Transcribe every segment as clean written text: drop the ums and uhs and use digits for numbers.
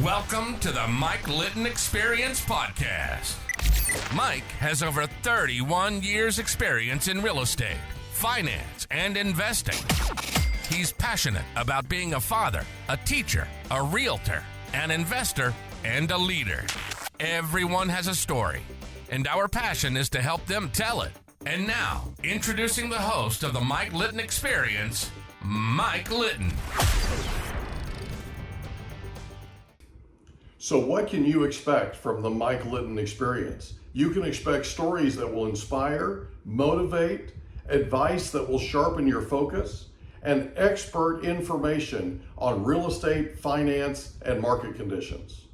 Welcome to the Mike Litton Experience Podcast. Mike has over 31 years experience in real estate, finance, and investing. He's passionate about being a father, a teacher, a realtor, an investor, and a leader. Everyone has a story, and our passion is to help them tell it. And now, introducing the host of the Mike Litton Experience, Mike Litton. So what can you expect from the Mike Litton Experience? You can expect stories that will inspire, motivate, advice that will sharpen your focus, and expert information on real estate, finance, and market conditions.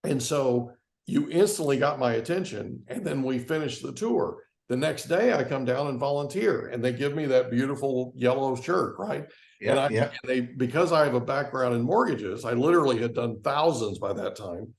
And so you instantly got my attention, and then we finished the tour. The next day I come down and volunteer, and they give me that beautiful yellow shirt, right? And they, because I have a background in mortgages, I literally had done thousands by that time.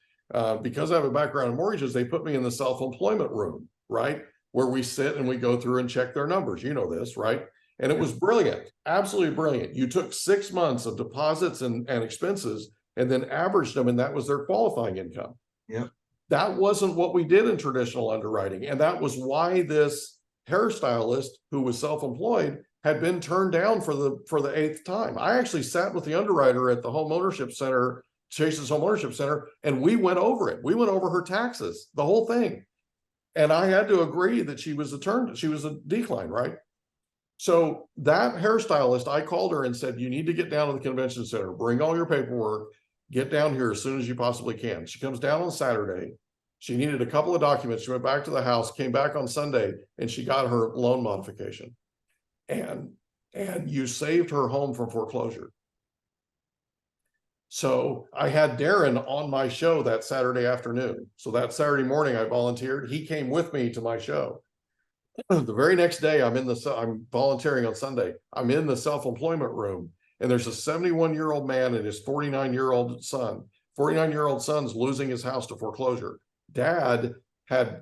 Because I have a background in mortgages, they put me in the self-employment room, right? Where we sit and we go through and check their numbers. You know this, right? And it was brilliant, absolutely brilliant. You took 6 months of deposits and expenses and then averaged them, and that was their qualifying income. Yeah. That wasn't what we did in traditional underwriting. And that was why this hairstylist who was self-employed had been turned down for the eighth time. I actually sat with the underwriter at the home ownership center, Chase's home ownership center, and we went over it. We went over her taxes, the whole thing. And I had to agree that she was a decline, right? So that hairstylist, I called her and said, you need to get down to the convention center, bring all your paperwork, get down here as soon as you possibly can. She comes down on Saturday. She needed a couple of documents. She went back to the house, came back on Sunday, and she got her loan modification. And you saved her home from foreclosure. So I had Darren on my show that Saturday afternoon. So that Saturday morning I volunteered. He came with me to my show. The very next day I'm volunteering on Sunday. I'm in the self-employment room, and there's a 71-year-old man and his 49-year-old son. 49-year-old son's losing his house to foreclosure. Dad had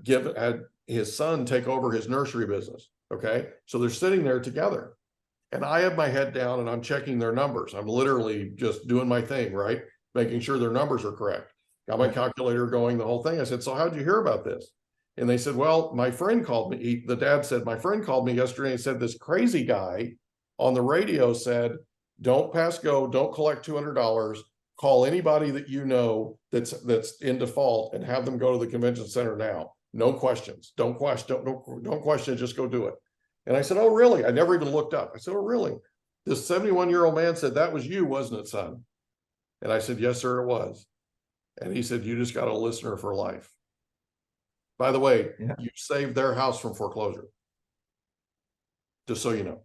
his son take over his nursery business. Okay, so they're sitting there together, and I have my head down and I'm checking their numbers. I'm literally just doing my thing, right? Making sure their numbers are correct. Got my calculator going, the whole thing. I said, so how'd you hear about this? And they said, well, my friend called me. The dad said, my friend called me yesterday and said, this crazy guy on the radio said, don't pass go, don't collect $200, call anybody that you know that's in default and have them go to the convention center now. No questions. Don't question, just go do it. And I said, oh, really? I never even looked up. I said, oh, really? This 71-year-old man said, that was you, wasn't it, son? And I said, yes, sir, it was. And he said, you just got a listener for life. By the way, You saved their house from foreclosure. Just so you know.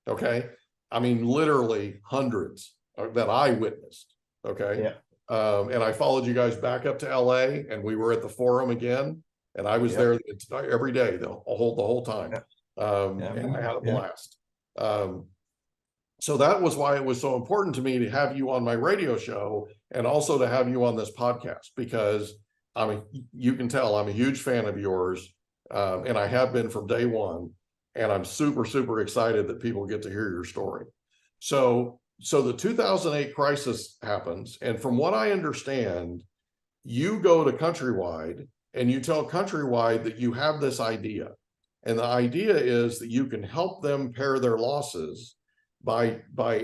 Okay? I mean, literally hundreds that I witnessed. Okay? Yeah. And I followed you guys back up to LA, and we were at the forum again. And I was there every day, the whole time. And I had a blast. So that was why it was so important to me to have you on my radio show, and also to have you on this podcast, because you can tell I'm a huge fan of yours, and I have been from day one. And I'm super, super excited that people get to hear your story. So the 2008 crisis happens, and from what I understand, you go to Countrywide and you tell Countrywide that you have this idea. And the idea is that you can help them pare their losses by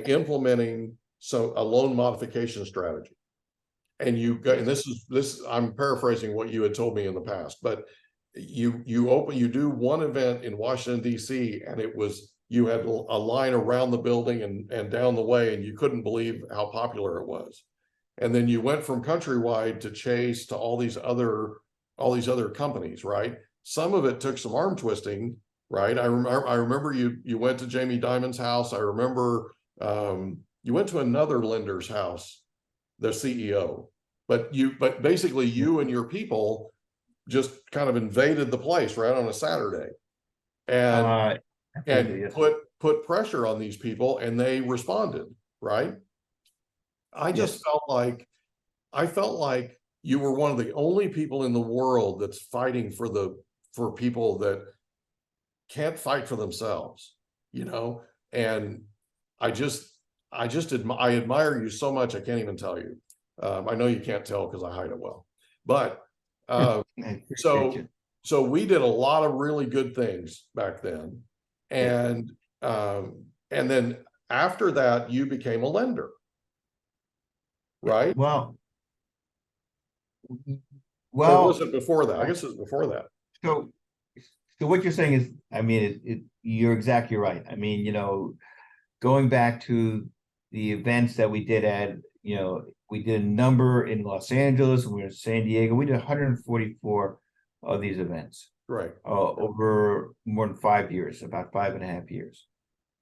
implementing a loan modification strategy. And this I'm paraphrasing what you had told me in the past, but you do one event in Washington, D.C., and you had a line around the building and down the way, and you couldn't believe how popular it was. And then you went from Countrywide to Chase to all these other companies, right? Some of it took some arm twisting, right? I remember you went to Jamie Dimon's house. I remember you went to another lender's house, the CEO, but basically you and your people just kind of invaded the place right on a Saturday, and put pressure on these people, and they responded, right? I just felt like you were one of the only people in the world that's fighting for people that can't fight for themselves, and I just I admire you so much. I can't even tell you. I know you can't tell because I hide it well, but so we did a lot of really good things back then, and then after that you became a lender, right? Well, or was it before that? I guess it was before that. So what you're saying is, I mean, you're exactly right. I mean, going back to the events that we did we did a number in Los Angeles, and we were in San Diego. We did 144 of these events, right? Over more than 5 years, about 5.5 years.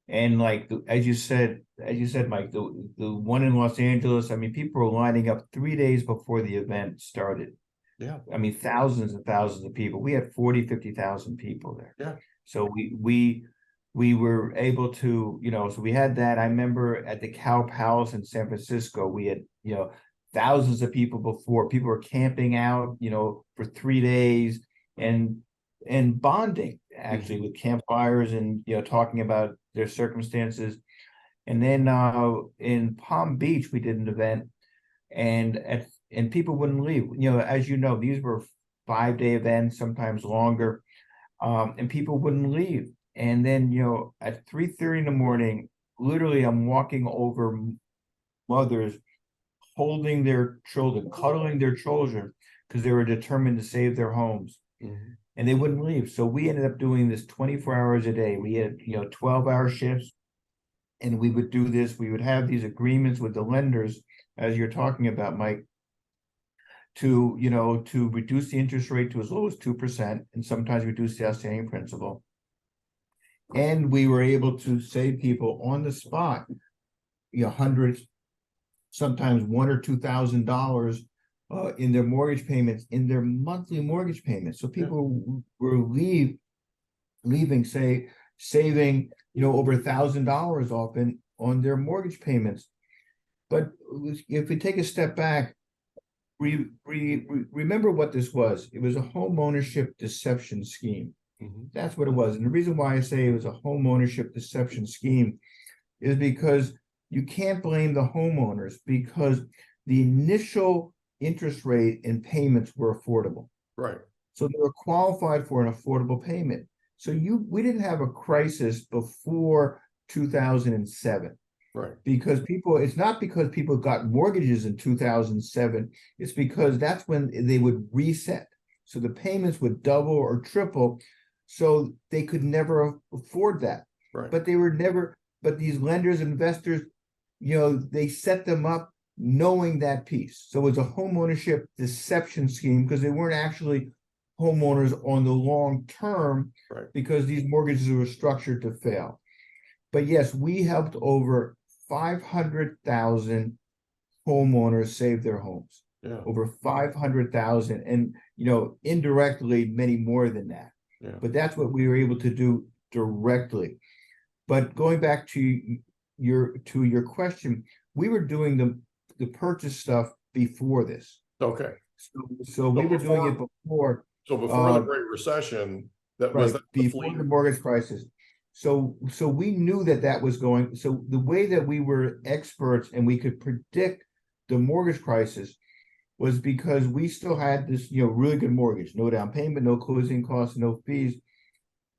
And like as you said, Mike, the one in Los Angeles, I mean, people were lining up 3 days before the event started. Yeah. I mean, thousands and thousands of people. We had 50,000 people there. Yeah. So we were able to, so we had that. I remember at the Cow Palace in San Francisco, we had, thousands of people before. People were camping out, for 3 days and bonding actually with campfires and, talking about their circumstances. And then in Palm Beach, we did an event and people wouldn't leave. As you know, these were 5-day events, sometimes longer, and people wouldn't leave. And then, at 3:30 in the morning, literally, I'm walking over mothers holding their children, cuddling their children, because they were determined to save their homes. Mm-hmm. And they wouldn't leave. So we ended up doing this 24 hours a day. We had, 12-hour shifts, and we would do this. We would have these agreements with the lenders, as you're talking about, Mike, to reduce the interest rate to as low as 2%, and sometimes reduce the outstanding principal. And we were able to save people on the spot, hundreds, sometimes $1,000 or $2,000 in their mortgage payments, in their monthly mortgage payments. So people were leaving, say, saving, over $1,000 often on their mortgage payments. But if we take a step back, remember what this was. It was a home ownership deception scheme. Mm-hmm. That's what it was. And the reason why I say it was a home ownership deception scheme is because you can't blame the homeowners, because the initial interest rate and payments were affordable. Right. So they were qualified for an affordable payment. So we didn't have a crisis before 2007. Right. Because it's not because people got mortgages in 2007, it's because that's when they would reset. So the payments would double or triple, so they could never afford that. Right. But but these lenders, investors, they set them up knowing that piece. So it's a home ownership deception scheme, because they weren't actually homeowners on the long term, right, because these mortgages were structured to fail. But yes, we helped over 500,000 homeowners save their homes. Yeah. Over 500,000, and indirectly many more than that. Yeah. But that's what we were able to do directly. But going back to your question, we were doing the purchase stuff before this. Okay. So we were doing it before. So before the Great Recession, that before the mortgage crisis. So we knew that was going. So the way that we were experts and we could predict the mortgage crisis was because we still had this, really good mortgage, no down payment, no closing costs, no fees.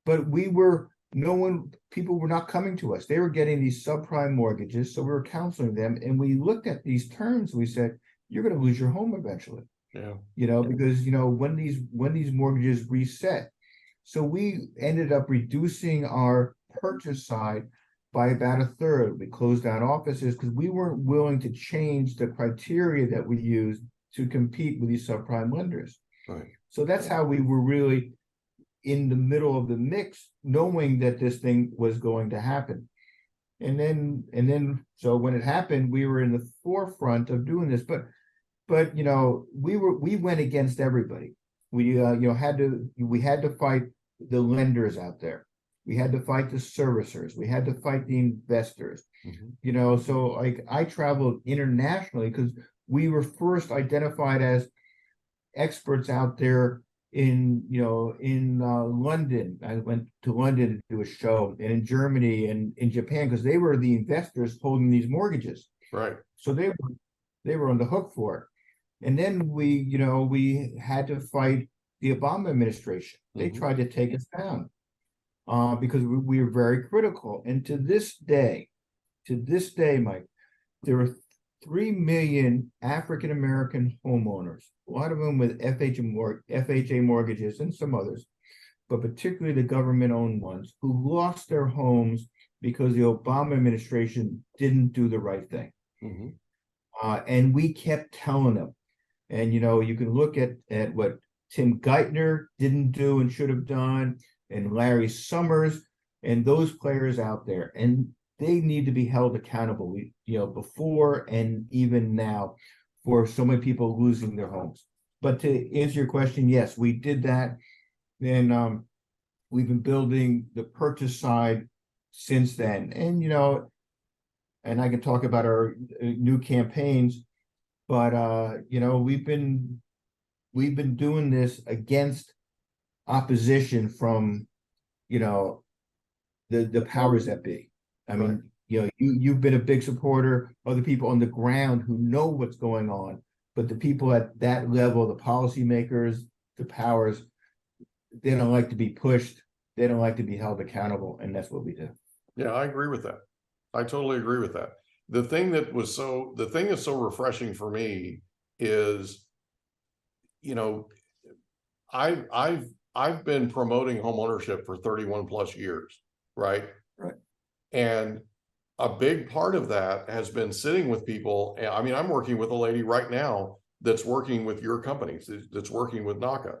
But people were not coming to us. They were getting these subprime mortgages. So we were counseling them, and we looked at these terms. And we said, you're going to lose your home eventually. Yeah. Because, when these mortgages reset. So we ended up reducing our purchase side by about a third. We closed down offices because we weren't willing to change the criteria that we used to compete with these subprime lenders. Right. So that's how we were really in the middle of the mix, knowing that this thing was going to happen. And then so when it happened, we were in the forefront of doing this. But we went against everybody. We had to fight the lenders out there. We had to fight the servicers. We had to fight the investors. Mm-hmm. So like I traveled internationally because we were first identified as experts out there in London. I went to London to do a show, and in Germany and in Japan, because they were the investors holding these mortgages. Right. So they were on the hook for it. And then we had to fight the Obama administration. They tried to take us down because we were very critical. And to this day, Mike, there are 3 million African American homeowners, a lot of them with FHA mortgages and some others, but particularly the government-owned ones, who lost their homes because the Obama administration didn't do the right thing. And we kept telling them. And you can look at what Tim Geithner didn't do and should have done, and Larry Summers, and those players out there, and they need to be held accountable. Before and even now, for so many people losing their homes. But to answer your question, yes, we did that. Then we've been building the purchase side since then, and and I can talk about our new campaigns, but we've been doing this against opposition from the powers that be. I mean, you've been a big supporter of the people on the ground who know what's going on, but the people at that level, the policymakers, the powers, they don't like to be pushed. They don't like to be held accountable, and that's what we do. Yeah, I agree with that. I totally agree with that. The thing that's so refreshing for me is, I've been promoting homeownership for 31 plus years, right? Right. And a big part of that has been sitting with people. I mean, I'm working with a lady right now that's working with your companies, that's working with NACA.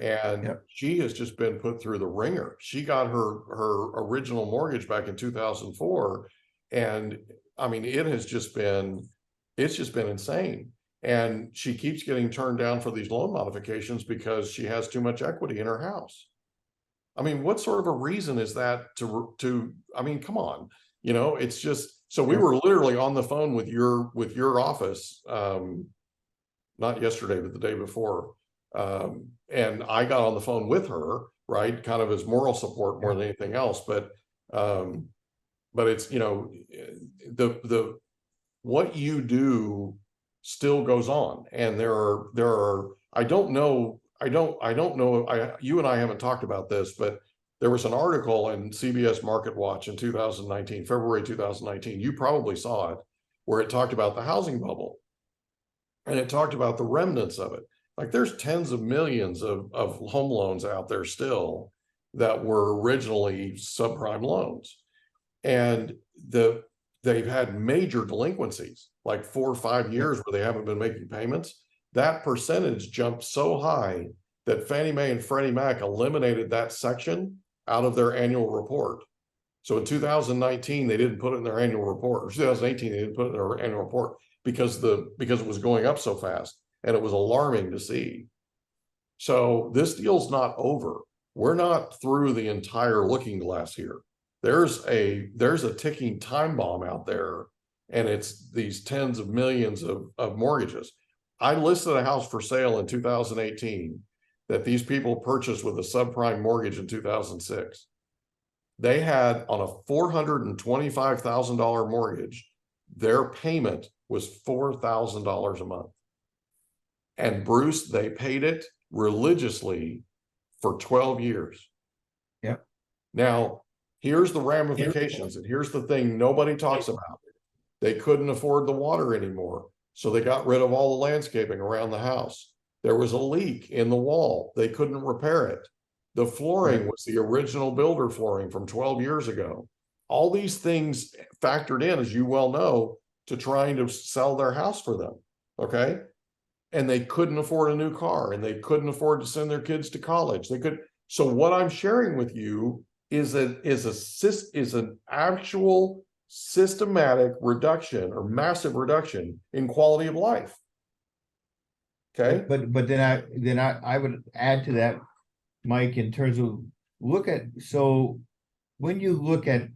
And she has just been put through the ringer. She got her original mortgage back in 2004. And I mean, it's just been insane. And she keeps getting turned down for these loan modifications because she has too much equity in her house. I mean, what sort of a reason is that I mean, come on, it's just, so we were literally on the phone with your office, not yesterday, but the day before. And I got on the phone with her, right, kind of as moral support more than anything else. But it's, the what you do still goes on. And there are, you and I haven't talked about this, but there was an article in CBS Market Watch in 2019, February 2019. You probably saw it, where it talked about the housing bubble. And it talked about the remnants of it. Like, there's tens of millions of home loans out there still that were originally subprime loans. And they've had major delinquencies, like 4 or 5 years where they haven't been making payments. That percentage jumped so high that Fannie Mae and Freddie Mac eliminated that section out of their annual report. So in 2019, they didn't put it in their annual report. Or 2018, they didn't put it in their annual report because it was going up so fast, and it was alarming to see. So this deal's not over. We're not through the entire looking glass here. There's a ticking time bomb out there, and it's these tens of millions of mortgages. I listed a house for sale in 2018 that these people purchased with a subprime mortgage in 2006. They had, on a $425,000 mortgage, their payment was $4,000 a month. And Bruce, they paid it religiously for 12 years. Yeah. Now, here's the ramifications, and here's the thing nobody talks about. They couldn't afford the water anymore, so they got rid of all the landscaping around the house. There was a leak in the wall. They couldn't repair it. The flooring was the original builder flooring from 12 years ago. All these things factored in, as you well know, to trying to sell their house for them, okay? And they couldn't afford a new car, and they couldn't afford to send their kids to college. So what I'm sharing with you is an actual systematic reduction or massive reduction in quality of life. Okay. But then I would add to that, Mike, in terms of when you look at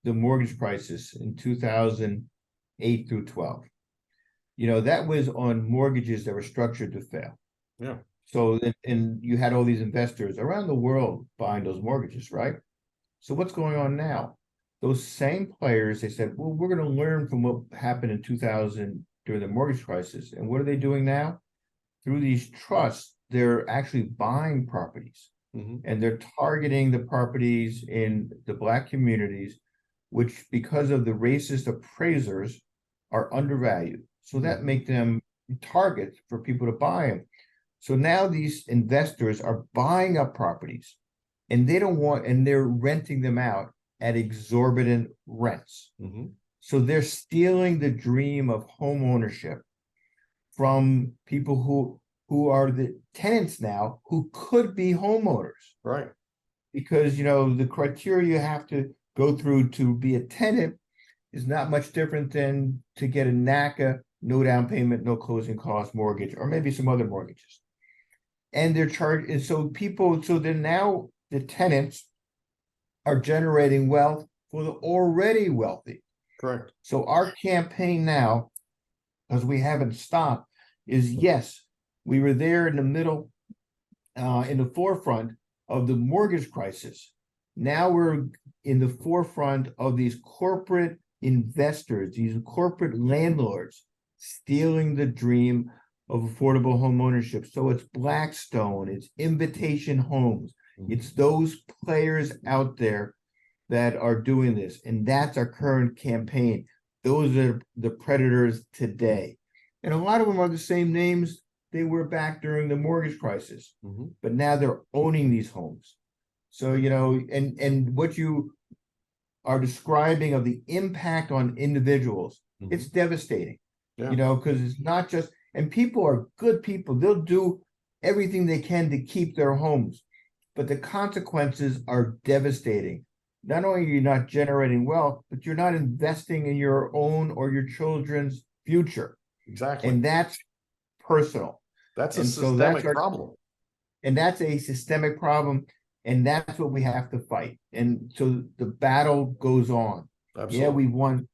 the mortgage prices in 2008 through 12, that was on mortgages that were structured to fail. Yeah. So, and you had all these investors around the world buying those mortgages, right? So what's going on now? Those same players, they said, well, we're going to learn from what happened in 2000 during the mortgage crisis. And what are they doing now? Through these trusts, they're actually buying properties, and they're targeting the properties in the Black communities, which because of the racist appraisers are undervalued. So that make them targets for people to buy them. So now these investors are buying up properties, and they don't want, and they're renting them out at exorbitant rents. So they're stealing the dream of home ownership from people who are the tenants now, who could be homeowners. Right. Because, the criteria you have to go through to be a tenant is not much different than to get a NACA, no down payment, no closing cost mortgage, or maybe some other mortgages. And they're charged, and so then now the tenants are generating wealth for the already wealthy. Correct. So our campaign now, because we haven't stopped, is yes, we were there in the middle, in the forefront of the mortgage crisis. Now we're in the forefront of these corporate investors, these corporate landlords stealing the dream of affordable home ownership. So it's Blackstone, it's Invitation Homes, it's those players out there that are doing this. And that's our current campaign. Those are the predators today. And a lot of them are the same names they were back during the mortgage crisis, but now they're owning these homes. So, and what you are describing of the impact on individuals, it's devastating, because it's not just, and people are good people. They'll do everything they can to keep their homes, but the consequences are devastating. Not only are you not generating wealth, but you're not investing in your own or your children's future. Exactly. And that's personal. That's a systemic problem. And that's a systemic problem. And that's what we have to fight. And so the battle goes on. Absolutely. Yeah, we've won.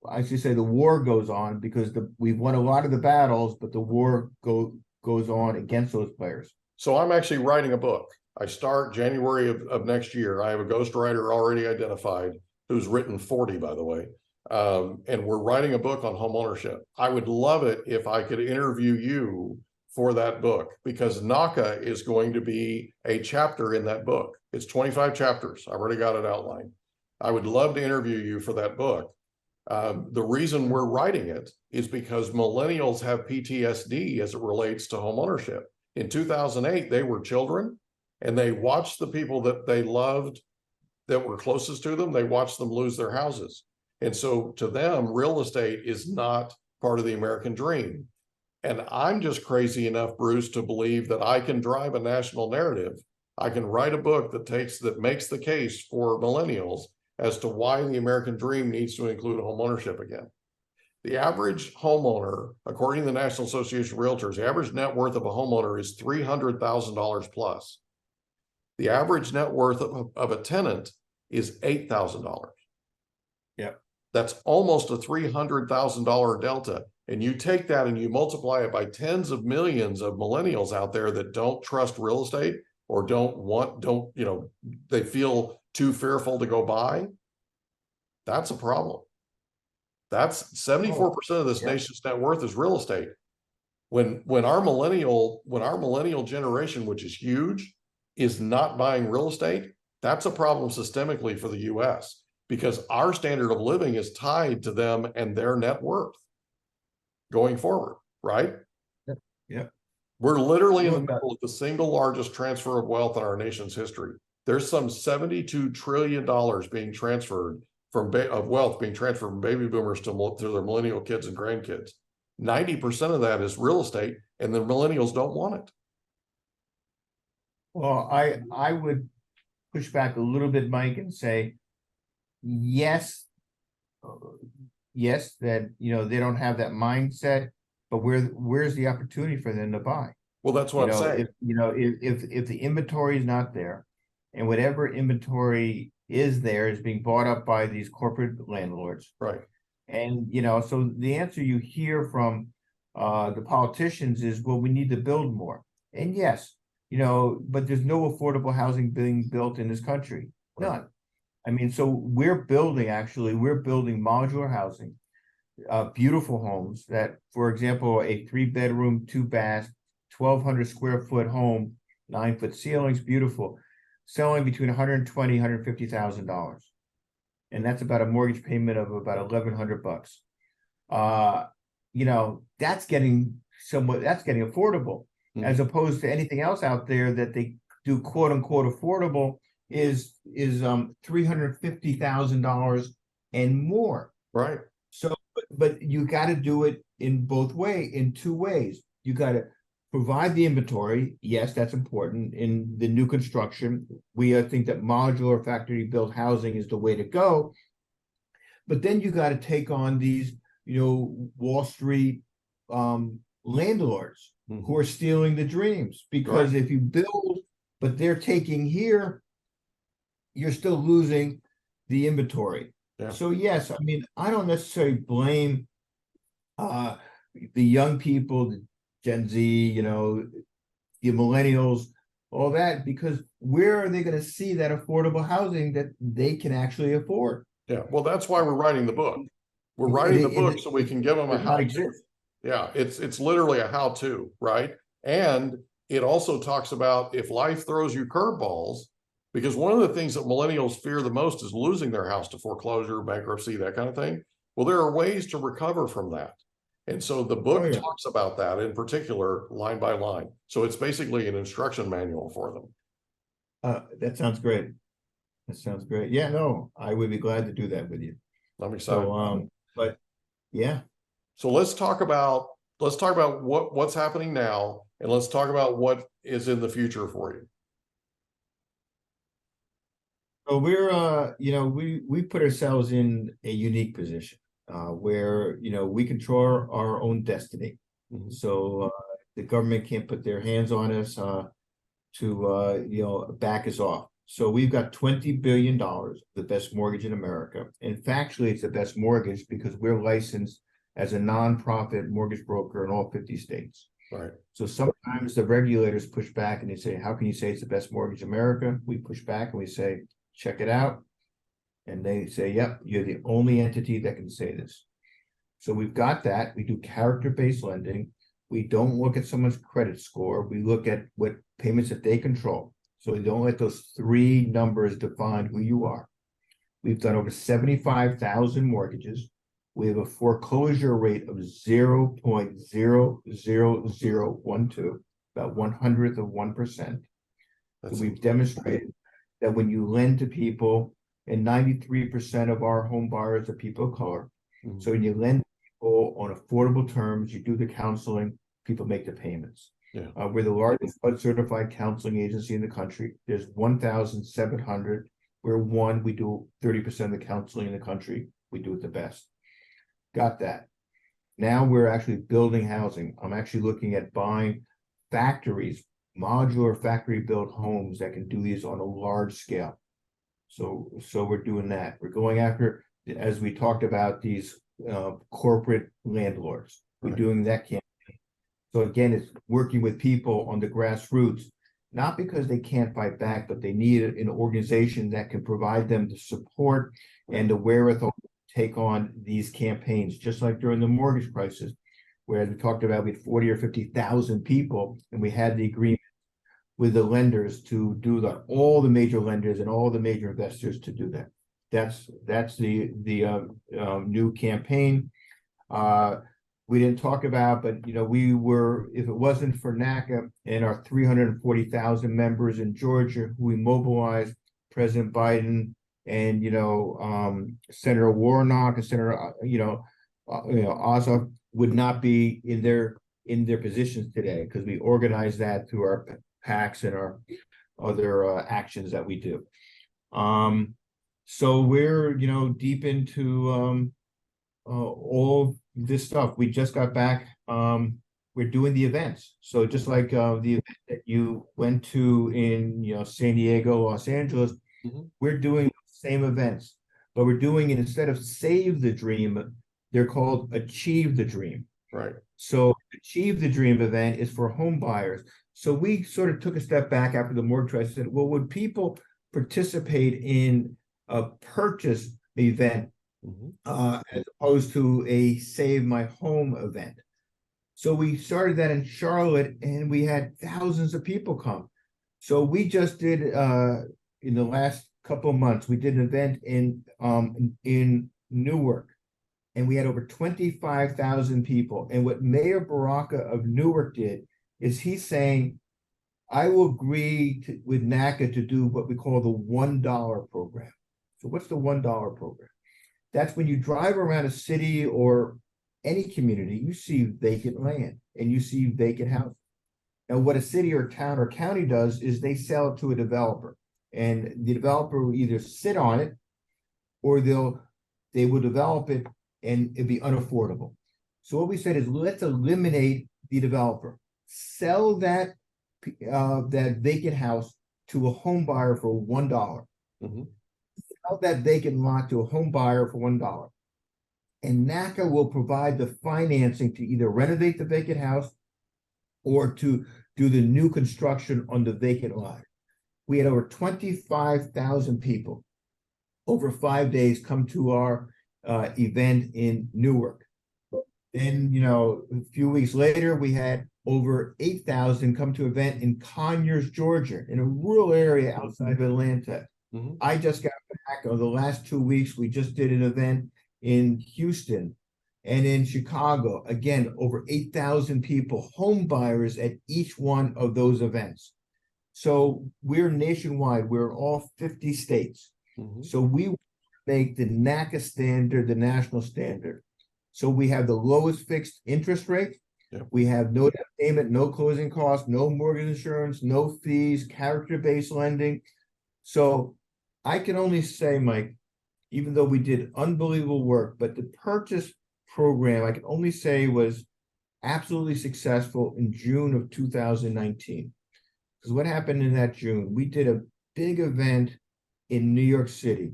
I should say the war goes on, because we've won a lot of the battles, but the war goes on against those players. So I'm actually writing a book. I start January of next year. I have a ghostwriter already identified who's written 40, by the way. And we're writing a book on home ownership. I would love it if I could interview you for that book, because NACA is going to be a chapter in that book. It's 25 chapters. I've already got it outlined. I would love to interview you for that book. The reason we're writing it is because millennials have PTSD as it relates to home ownership. In 2008, they were children, and they watched the people that they loved that were closest to them, they watched them lose their houses. And so to them, real estate is not part of the American dream. And I'm just crazy enough, Bruce, to believe that I can drive a national narrative. I can write a book that makes the case for millennials as to why the American dream needs to include home ownership again. The average homeowner, according to the National Association of Realtors, the average net worth of a homeowner is $300,000 plus. The average net worth of a tenant is $8,000. Yep. That's almost a $300,000 delta. And you take that and you multiply it by tens of millions of millennials out there that don't trust real estate, or they feel too fearful to go buy. That's a problem. That's 74% of this nation's net worth is real estate. When our millennial generation, which is huge, is not buying real estate, that's a problem systemically for the US, because our standard of living is tied to them and their net worth going forward, right? Yeah. We're literally in the middle of the single largest transfer of wealth in our nation's history. There's some $72 trillion being transferred from baby boomers to their millennial kids and grandkids. 90% of that is real estate, and the millennials don't want it. Well, I would push back a little bit, Mike, and say, yes, that they don't have that mindset, but where's the opportunity for them to buy? Well, that's what I'm saying. If the inventory is not there, and whatever inventory is there is being bought up by these corporate landlords, right? And so the answer you hear from the politicians is, well, we need to build more. And yes, you know, but there's no affordable housing being built in this country. Right. None. I mean, so we're building modular housing, beautiful homes that, for example, a 3-bedroom, 2-bath, 1,200 square foot home, 9-foot ceilings, beautiful, selling between $120,000 $150,000, and that's about a mortgage payment of about $1,100. You know, that's getting affordable, as opposed to anything else out there that they do quote unquote affordable is $350,000 and more. Right. So, but you got to do it in two ways. You got to provide the inventory. Yes, that's important in the new construction. We think that modular factory built housing is the way to go. But then you got to take on these, you know, Wall Street landlords who are stealing the dreams, because if you build, but they're taking here, you're still losing the inventory. Yeah. So yes, I mean, I don't necessarily blame the young people, the Gen Z, you know, the millennials, all that, because where are they going to see that affordable housing that they can actually afford? Yeah, well, that's why we're writing the book. We're writing the book so we can give them a how-to. Yeah, it's literally a how-to, right? And it also talks about if life throws you curveballs, because one of the things that millennials fear the most is losing their house to foreclosure, bankruptcy, that kind of thing. Well, there are ways to recover from that. And so the book talks about that in particular, line by line. So it's basically an instruction manual for them. That sounds great. That sounds great. Yeah, no, I would be glad to do that with you. I'm excited. So, but yeah. So let's talk about what's happening now, and let's talk about what is in the future for you. So we're you know, we put ourselves in a unique position where, you know, we control our own destiny. So the government can't put their hands on us to you know, back us off. So we've got $20 billion, the best mortgage in America. And factually, it's the best mortgage because we're licensed as a nonprofit mortgage broker in all 50 states. Right. So sometimes the regulators push back and they say, how can you say it's the best mortgage in America? We push back and we say, check it out. And they say, yep, you're the only entity that can say this. So we've got that. We do character-based lending. We don't look at someone's credit score. We look at what payments that they control. So we don't let those 3 numbers define who you are. We've done over 75,000 mortgages. We have a foreclosure rate of 0.00012, about 1/100%. So we've demonstrated that when you lend to people, and 93% of our home buyers are people of color. So when you lend to people on affordable terms, you do the counseling, people make the payments. Yeah. We're the largest certified counseling agency in the country. There's 1,700. We're one. We do 30% of the counseling in the country. We do it the best. Got that. Now we're actually building housing. I'm actually looking at buying factories, modular factory-built homes that can do these on a large scale. So we're doing that. We're going after, as we talked about, these corporate landlords. We're doing that campaign. So again, it's working with people on the grassroots, not because they can't fight back, but they need an organization that can provide them the support and the wherewithal to take on these campaigns, just like during the mortgage crisis, where we talked about we had 40 or 50,000 people, and we had the agreement with the lenders to do all the major lenders and all the major investors to do that. That's the new campaign. We didn't talk about, but you know, if it wasn't for NACA and our 340,000 members in Georgia who we mobilized, President Biden and Senator Warnock and Senator Ossoff would not be in their positions today, because we organized that through our PACs and our other actions that we do. So we're deep into all this stuff. We just got back. We're doing the events. So just like the event that you went to in San Diego, Los Angeles, we're doing the same events, but we're doing it instead of Save the Dream, they're called Achieve the Dream. Right. So Achieve the Dream event is for home buyers. So we sort of took a step back after the mortgage crisis and said, well, would people participate in a purchase event as opposed to a save my home event? So we started that in Charlotte, and we had thousands of people come. So we just did in the last couple of months, we did an event in Newark, and we had over 25,000 people. And what Mayor Baraka of Newark did is he's saying, I will agree with NACA to do what we call the $1 program. So what's the $1 program? That's when you drive around a city or any community, you see vacant land and you see vacant houses. Now, what a city or town or county does is they sell it to a developer, and the developer will either sit on it or they will develop it and it'd be unaffordable. So what we said is, let's eliminate the developer, sell that vacant house to a home buyer for $1. Sell that vacant lot to a home buyer for $1. And NACA will provide the financing to either renovate the vacant house or to do the new construction on the vacant lot. We had over 25,000 people over 5 days come to our event in Newark. Then, a few weeks later, we had over 8,000 come to an event in Conyers, Georgia, in a rural area outside of Atlanta. I just got back over the last 2 weeks. We just did an event in Houston and in Chicago. Again, over 8,000 people, home buyers at each one of those events. So we're nationwide. We're in all 50 states. So we make the NACA standard the national standard. So we have the lowest fixed interest rate. We have no down payment, no closing costs, no mortgage insurance, no fees, character-based lending. So I can only say, Mike, even though we did unbelievable work, but the purchase program, I can only say, was absolutely successful in June of 2019. Because what happened in that June, we did a big event in New York City,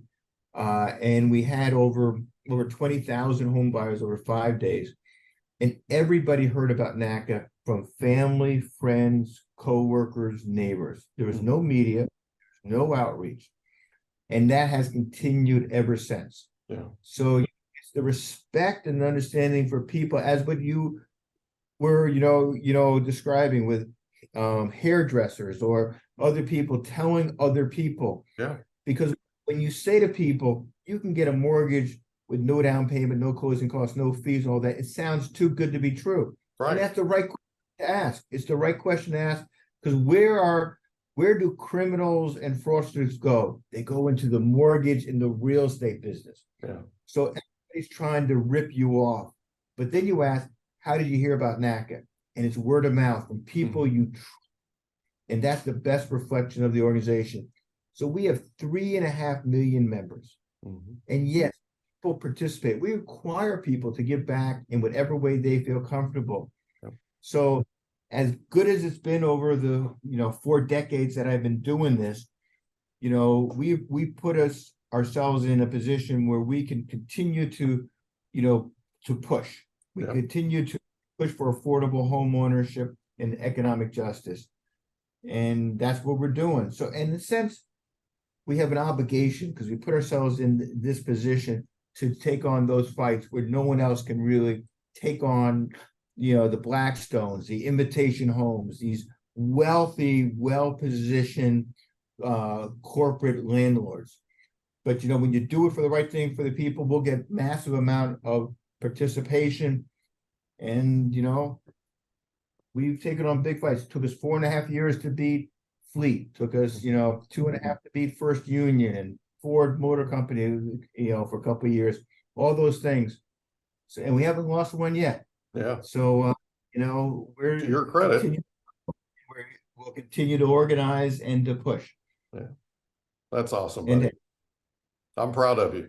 and we had over 20,000 home buyers over 5 days. And everybody heard about NACA from family, friends, coworkers, neighbors. There was no media, no outreach. And that has continued ever since. So it's the respect and understanding for people, as what you were, describing with hairdressers or other people telling other people. Because when you say to people, you can get a mortgage with no down payment, no closing costs, no fees, all that, it sounds too good to be true. And that's the right question to ask. It's the right question to ask, because where do criminals and fraudsters go? They go into the mortgage and the real estate business. So everybody's trying to rip you off. But then you ask, how did you hear about NACA? And it's word of mouth from people you trust. And that's the best reflection of the organization. So we have 3.5 million members. And yes, people participate. We require people to give back in whatever way they feel comfortable. So as good as it's been over the 4 decades that I've been doing this, we put ourselves in a position where we can continue to push. We continue to push for affordable home ownership and economic justice. And that's what we're doing. So in a sense, we have an obligation, because we put ourselves in this position to take on those fights where no one else can really take on, the Blackstones, the Invitation Homes, these wealthy, well-positioned corporate landlords. But, when you do it for the right thing for the people, we'll get massive amount of participation. And, we've taken on big fights. It took us 4.5 years to beat Fleet. Took us, 2.5 to beat First Union and Ford Motor Company, for a couple of years. All those things. So, and we haven't lost one yet. So, we're, to your credit, we'll continue to organize and to push. That's awesome, buddy. I'm proud of you.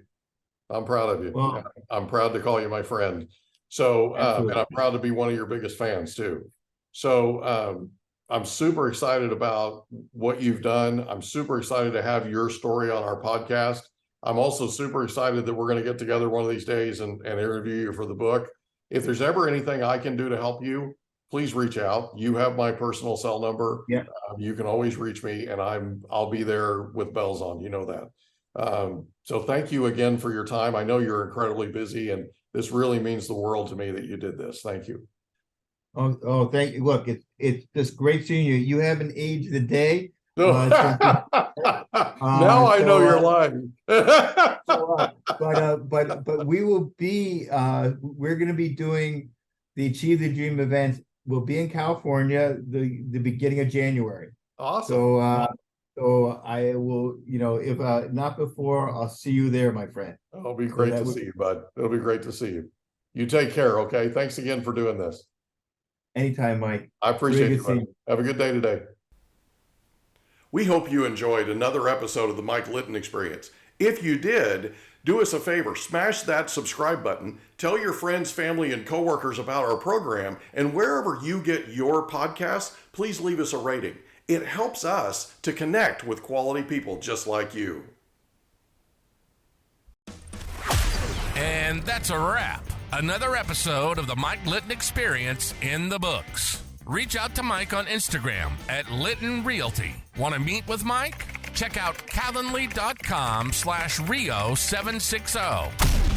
Well, I'm proud to call you my friend. So, and I'm proud to be one of your biggest fans too. So, I'm super excited about what you've done. I'm super excited to have your story on our podcast. I'm also super excited that we're going to get together one of these days and interview you for the book. If there's ever anything I can do to help you, please reach out. You have my personal cell number. Yeah. You can always reach me, and I'll be there with bells on. You know that. So thank you again for your time. I know you're incredibly busy, and this really means the world to me that you did this. Thank you. Oh, thank you. Look, it's just great seeing you. You haven't aged a day. No. Now I know you're lying. But we will be we're going to be doing the Achieve the Dream event. We'll be in California the beginning of January. Awesome. So I will, if not before, I'll see you there, my friend. It'll be great to see you, bud. It'll be great to see you. You take care, okay? Thanks again for doing this. Anytime, Mike. I appreciate you. Have a good day today. We hope you enjoyed another episode of the Mike Litton Experience. If you did, do us a favor, smash that subscribe button, tell your friends, family, and coworkers about our program, and wherever you get your podcasts, please leave us a rating. It helps us to connect with quality people just like you. And that's a wrap. Another episode of the Mike Litton Experience in the books. Reach out to Mike on Instagram at Litton Realty. Want to meet with Mike? Check out calendly.com/Rio760.